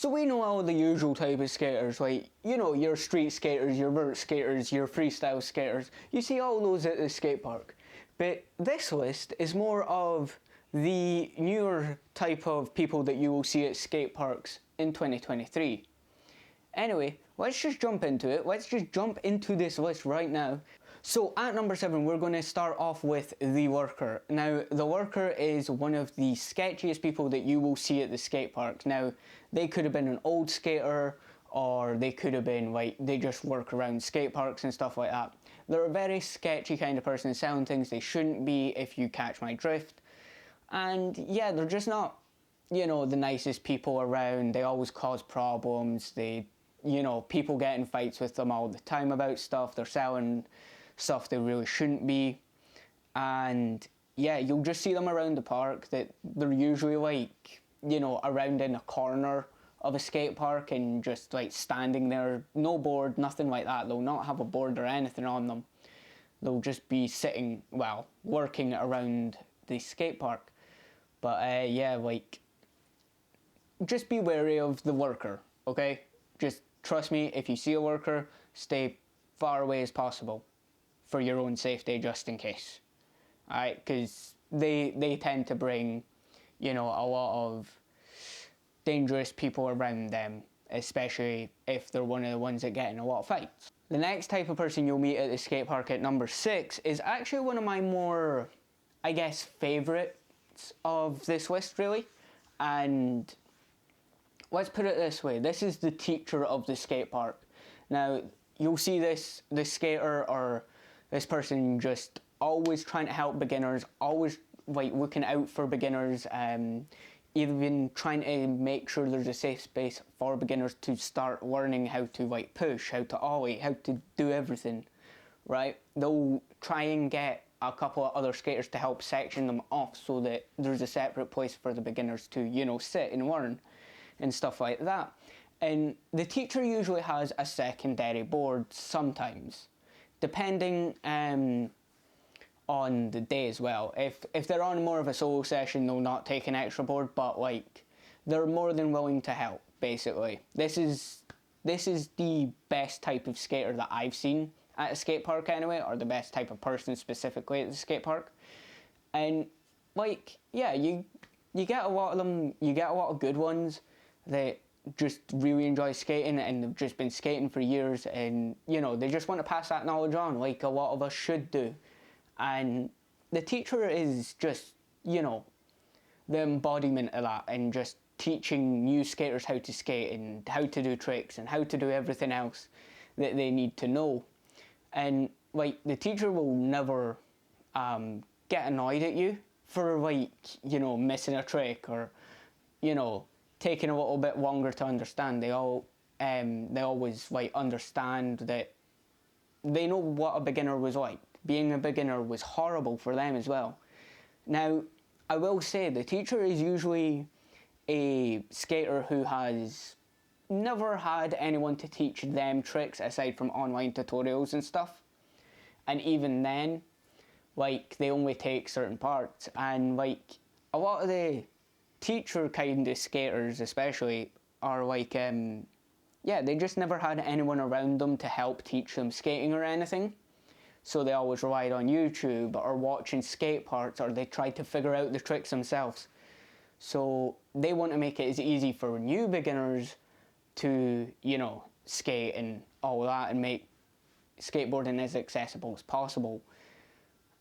So we know all the usual type of skaters, like, you know, your street skaters, your vert skaters, your freestyle skaters. You see all those at the skate park. But this list is more of the newer type of people that you will see at skate parks in 2023. Anyway, let's just jump into it. Let's just jump into this list right now. So at number 7, we're going to start off with the worker. Now, the worker is one of the sketchiest people that you will see at the skate park. Now, they could have been an old skater, or they could have been like, they just work around skate parks and stuff like that. They're a very sketchy kind of person, selling things they shouldn't be, if you catch my drift. And yeah, they're just not, you know, the nicest people around. They always cause problems. They, you know, people get in fights with them all the time about stuff. They're selling stuff they really shouldn't be. And yeah, you'll just see them around the park, that they're usually like, you know, around in a corner of a skate park and just like standing there, no board, nothing like that. They'll not have a board or anything on them. They'll just be sitting, well, working around the skate park. But yeah, like, just be wary of the worker, okay? Just trust me, if you see a worker, stay far away as possible for your own safety, just in case. Alright, because they tend to bring, you know, a lot of dangerous people around them, especially if they're one of the ones that get in a lot of fights. The next type of person you'll meet at the skate park at number 6 is actually one of my more, I guess, favourites of this list, really. And let's put it this way, this is the teacher of the skate park. Now, you'll see this skater or this person just always trying to help beginners, always like looking out for beginners, even trying to make sure there's a safe space for beginners to start learning how to like push, how to ollie, how to do everything, right? They'll try and get a couple of other skaters to help section them off so that there's a separate place for the beginners to, you know, sit and learn and stuff like that. And the teacher usually has a secondary board sometimes, depending on the day as well. If they're on more of a solo session, they'll not take an extra board, but like, they're more than willing to help, basically. This is the best type of skater that I've seen at a skate park anyway, or the best type of person specifically at the skate park. And like, yeah, you get a lot of them, you get a lot of good ones that just really enjoy skating and they've just been skating for years, and you know, they just want to pass that knowledge on like a lot of us should do. And the teacher is just, you know, the embodiment of that, and just teaching new skaters how to skate and how to do tricks and how to do everything else that they need to know. And like, the teacher will never get annoyed at you for like, you know, missing a trick or, you know, taking a little bit longer to understand. They always like understand that they know what a beginner was like. Being a beginner was horrible for them as well. Now, I will say the teacher is usually a skater who has never had anyone to teach them tricks aside from online tutorials and stuff. And even then, like, they only take certain parts. And like, a lot of the teacher kind of skaters especially are like, yeah, they just never had anyone around them to help teach them skating or anything. So they always relied on YouTube or watching skate parks, or they tried to figure out the tricks themselves. So they want to make it as easy for new beginners to, you know, skate and all that, and make skateboarding as accessible as possible.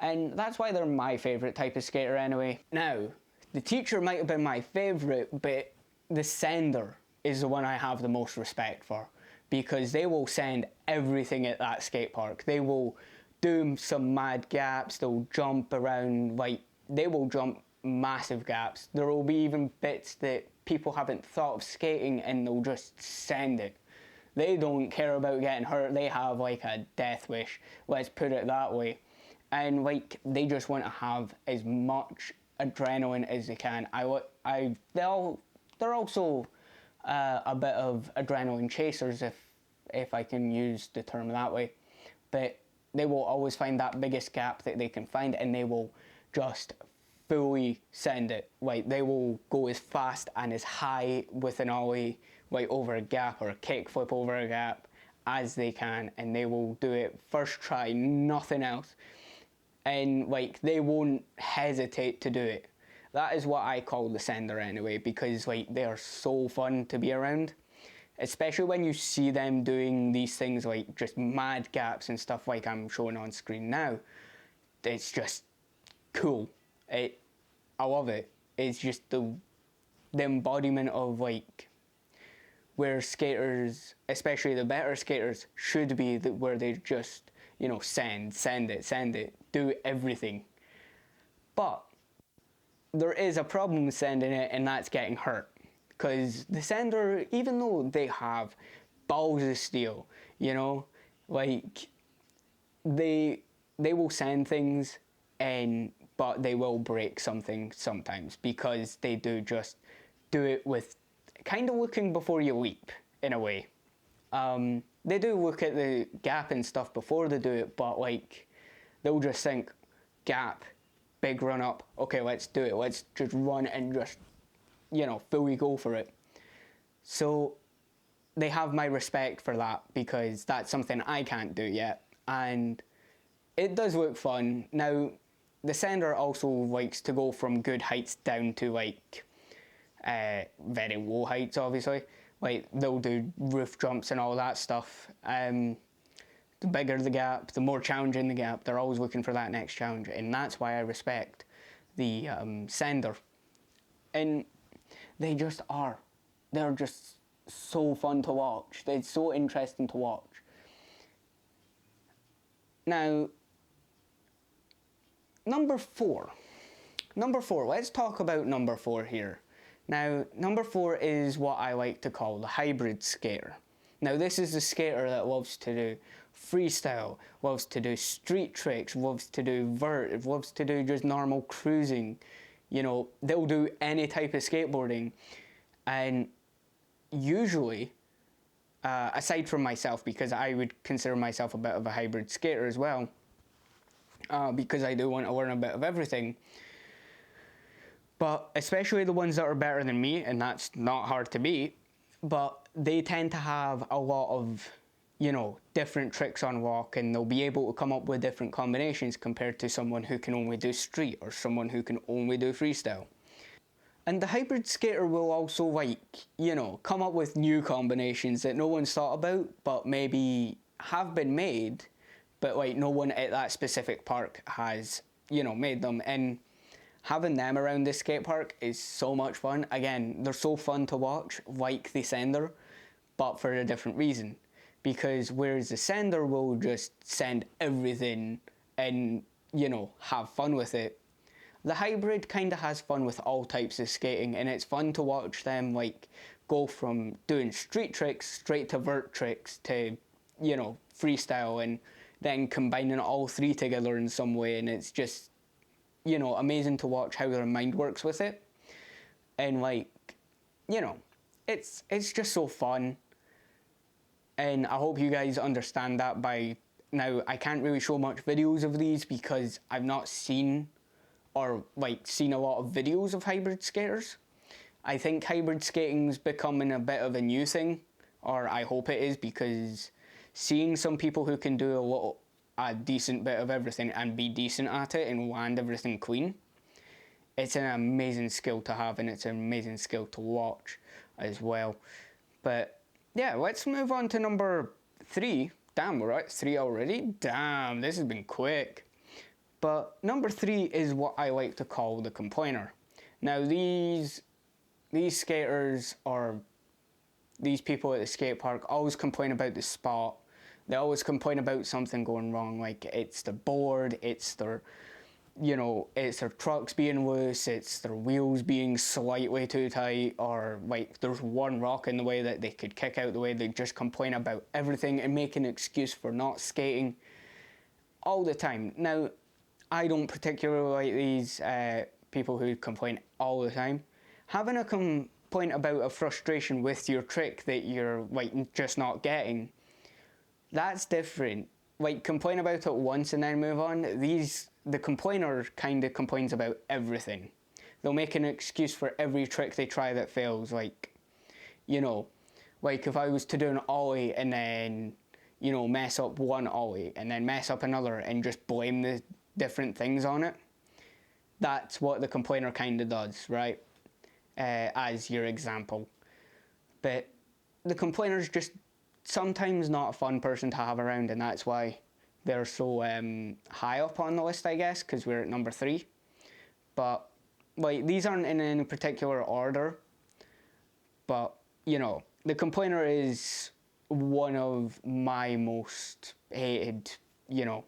And that's why they're my favourite type of skater anyway. Now, the teacher might have been my favourite, but the sender is the one I have the most respect for, because they will send everything at that skate park. They will do some mad gaps, they'll jump around, like, they will jump massive gaps. There will be even bits that people haven't thought of skating and they'll just send it. They don't care about getting hurt, they have like a death wish, let's put it that way. And like, they just want to have as much adrenaline as they can. They're also a bit of adrenaline chasers, if I can use the term that way. But they will always find that biggest gap that they can find, and they will just fully send it. Like they will go as fast and as high with an ollie, like over a gap or a kickflip over a gap as they can, and they will do it first try, nothing else. And like they won't hesitate to do it. That is what I call the sender anyway, because like they are so fun to be around. Especially when you see them doing these things like just mad gaps and stuff like I'm showing on screen now. It's just cool. I love it. It's just the embodiment of like where skaters, especially the better skaters, should be, where they just, you know, send it, do everything. But there is a problem with sending it, and that's getting hurt. Because the sender, even though they have balls of steel, you know, like they will send things, but they will break something sometimes, because they do just do it with kind of looking before you leap in a way. They do look at the gap and stuff before they do it, but like they'll just think gap, big run up, okay, let's do it, let's just run and just, you know, fully go for it. So they have my respect for that, because that's something I can't do yet, and it does look fun. Now, the sender also likes to go from good heights down to like very low heights, obviously. Like they'll do roof jumps and all that stuff. The bigger the gap, the more challenging the gap, they're always looking for that next challenge, and that's why I respect the sender. And they just are. They're just so fun to watch. It's so interesting to watch. Now, number four, let's talk about number 4 here. Now, number 4 is what I like to call the hybrid skater. Now, this is the skater that loves to do freestyle, loves to do street tricks, loves to do vert, loves to do just normal cruising. You know, they'll do any type of skateboarding. And usually, aside from myself, because I would consider myself a bit of a hybrid skater as well, because I do want to learn a bit of everything. But especially the ones that are better than me, and that's not hard to beat, but they tend to have a lot of, you know, different tricks on walk, and they'll be able to come up with different combinations compared to someone who can only do street or someone who can only do freestyle. And the hybrid skater will also, like, you know, come up with new combinations that no one's thought about, but maybe have been made, but like no one at that specific park has, you know, made them. And having them around this skate park is so much fun. Again, they're so fun to watch, like the sender, but for a different reason. Because whereas the sender will just send everything and, you know, have fun with it, the hybrid kind of has fun with all types of skating, and it's fun to watch them like go from doing street tricks straight to vert tricks to, you know, freestyle, and then combining all three together in some way. And it's just, you know, amazing to watch how their mind works with it. And like, you know, it's just so fun. And I hope you guys understand that by now. I can't really show much videos of these because I've not seen a lot of videos of hybrid skaters. I think hybrid skating's becoming a bit of a new thing, or I hope it is, because seeing some people who can do a decent bit of everything and be decent at it and land everything clean, it's an amazing skill to have, and it's an amazing skill to watch as well. But yeah, let's move on to number 3. Damn, we're at 3 already? Damn, this has been quick. But number 3 is what I like to call the complainer. Now these skaters, or these people at the skate park, always complain about the spot. They always complain about something going wrong, like it's the board, it's their, you know, it's their trucks being loose, it's their wheels being slightly too tight, or like there's one rock in the way that they could kick out the way. They just complain about everything and make an excuse for not skating all the time. Now, I don't particularly like these people who complain all the time. Having a complaint about a frustration with your trick that you're like just not getting, that's different. Like, complain about it once and then move on. These the complainer kind of complains about everything. They'll make an excuse for every trick they try that fails, like, you know, like if I was to do an ollie and then, you know, mess up one ollie and then mess up another and just blame the different things on it. That's what the complainer kind of does, right? As your example. But the complainer's just sometimes not a fun person to have around, and that's why they're so high up on the list, I guess, because we're at number 3. But, like, these aren't in any particular order, but, you know, the complainer is one of my most hated, you know,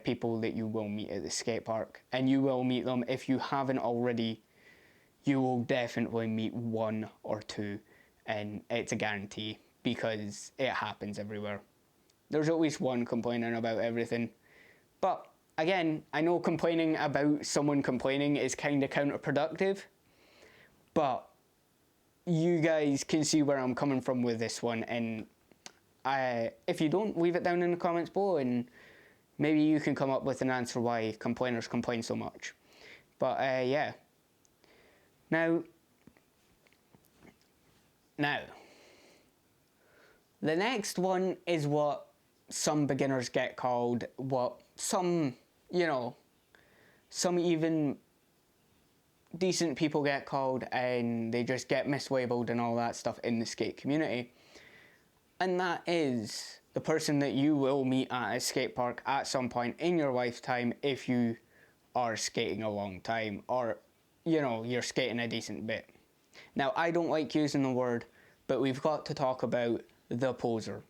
people that you will meet at the skate park. And you will meet them. If you haven't already, you will definitely meet 1 or 2, and it's a guarantee because it happens everywhere. There's at least one complaining about everything. But again, I know complaining about someone complaining is kind of counterproductive, but you guys can see where I'm coming from with this one, and if you don't, leave it down in the comments below and maybe you can come up with an answer why complainers complain so much. But yeah. Now, the next one is what some beginners get called, what some, you know, some even decent people get called, and they just get mislabeled and all that stuff in the skate community. And that is the person that you will meet at a skate park at some point in your lifetime if you are skating a long time, or, you know, you're skating a decent bit. Now, I don't like using the word, but we've got to talk about the poser.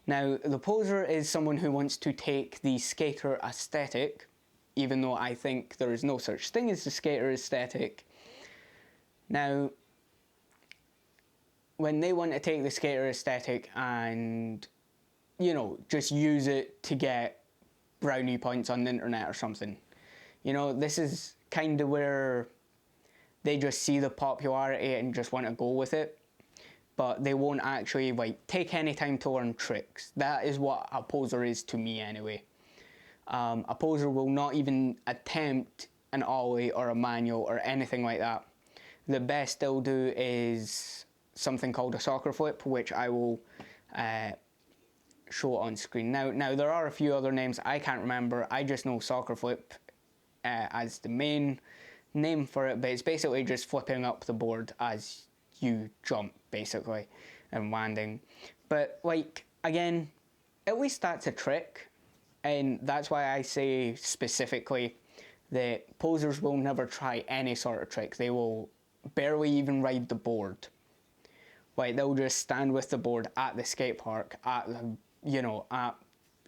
Now, the poser is someone who wants to take the skater aesthetic, even though I think there is no such thing as the skater aesthetic. Now, when they want to take the skater aesthetic and, you know, just use it to get brownie points on the internet or something, you know, this is kind of where they just see the popularity and just want to go with it, but they won't actually, like, take any time to learn tricks. That is what a poser is to me anyway. A poser will not even attempt an ollie or a manual or anything like that. The best they'll do is something called a soccer flip, which I will show on screen. Now there are a few other names I can't remember. I just know soccer flip as the main name for it, but it's basically just flipping up the board as you jump, basically, and landing. But, like, again, at least that's a trick, and that's why I say specifically that posers will never try any sort of trick. They will barely even ride the board. Like, they'll just stand with the board at the skate park, at the, you know, at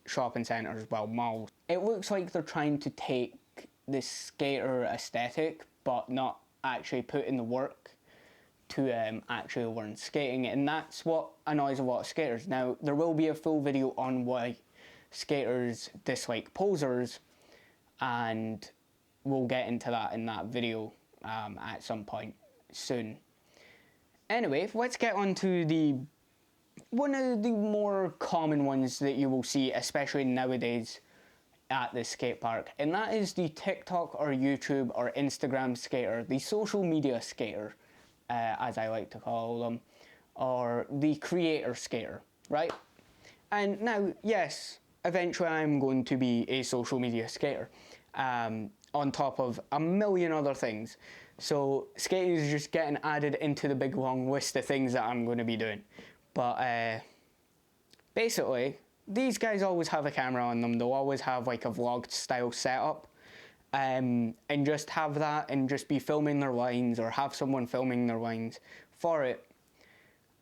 shopping centres, well, malls. It looks like they're trying to take this skater aesthetic, but not actually put in the work to actually learn skating, and that's what annoys a lot of skaters. Now, there will be a full video on why skaters dislike posers, and we'll get into that in that video at some point soon. Anyway, let's get on to one of the more common ones that you will see, especially nowadays at the skate park, and that is the TikTok or YouTube or Instagram skater, the social media skater, as I like to call them, or the creator skater, right? And now, yes, eventually I'm going to be a social media skater, on top of a million other things. So skating is just getting added into the big long list of things that I'm going to be doing. But basically, these guys always have a camera on them. They'll always have, like, a vlog style setup, and just have that and just be filming their lines, or have someone filming their lines for it.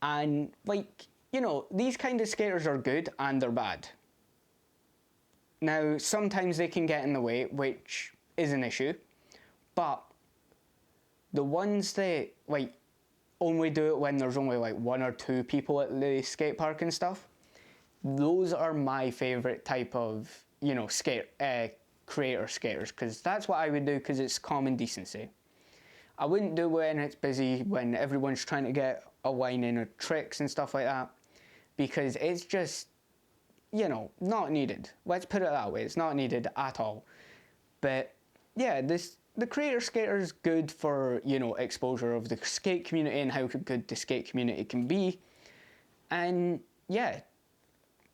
And, like, you know, these kind of skaters are good and they're bad. Now, sometimes they can get in the way, which is an issue, but the ones that, like, only do it when there's only, like, 1 or 2 people at the skate park and stuff, those are my favourite type of, you know, creator skaters, because that's what I would do, because it's common decency. I wouldn't do when it's busy, when everyone's trying to get a line in or tricks and stuff like that, because it's just, you know, not needed. Let's put it that way, it's not needed at all. But yeah, the creator skater is good for, you know, exposure of the skate community and how good the skate community can be. And yeah,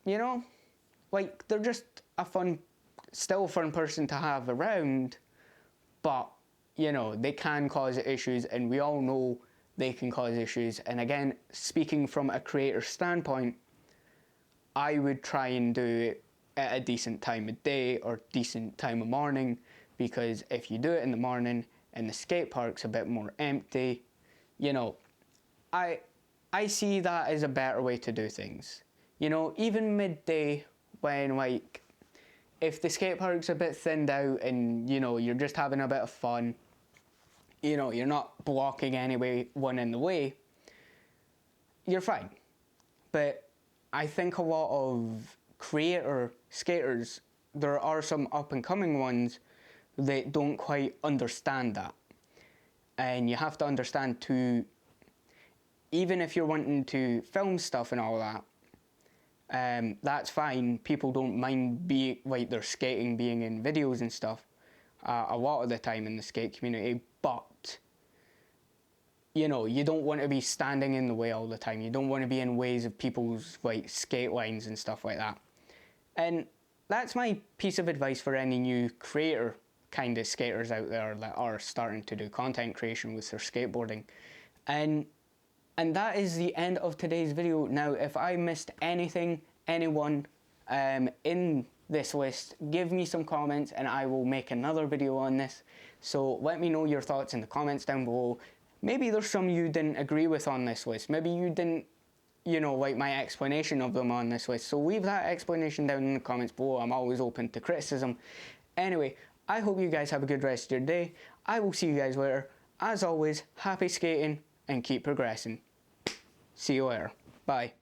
you know, like, they're just still a fun person to have around, but, you know, they can cause issues, and we all know they can cause issues. And again, speaking from a creator standpoint, I would try and do it at a decent time of day or decent time of morning, because if you do it in the morning and the skate park's a bit more empty, you know, I see that as a better way to do things. You know, even midday, when, like, if the skate park's a bit thinned out and, you know, you're just having a bit of fun, you know, you're not blocking anyone in the way, you're fine. But I think a lot of creator skaters, there are some up and coming ones that don't quite understand that. And you have to understand too, even if you're wanting to film stuff and all that, that's fine. People don't mind like their skating being in videos and stuff a lot of the time in the skate community, but you know, you don't want to be standing in the way all the time. You don't want to be in ways of people's like skate lines and stuff like that. And that's my piece of advice for any new creator kind of skaters out there that are starting to do content creation with their skateboarding. And that is the end of today's video. Now, if I missed anything, anyone in this list, give me some comments and I will make another video on this. So let me know your thoughts in the comments down below. Maybe there's some you didn't agree with on this list. Maybe you didn't, you know, like my explanation of them on this list. So leave that explanation down in the comments below. I'm always open to criticism. Anyway, I hope you guys have a good rest of your day. I will see you guys later. As always, happy skating and keep progressing. See you later. Bye.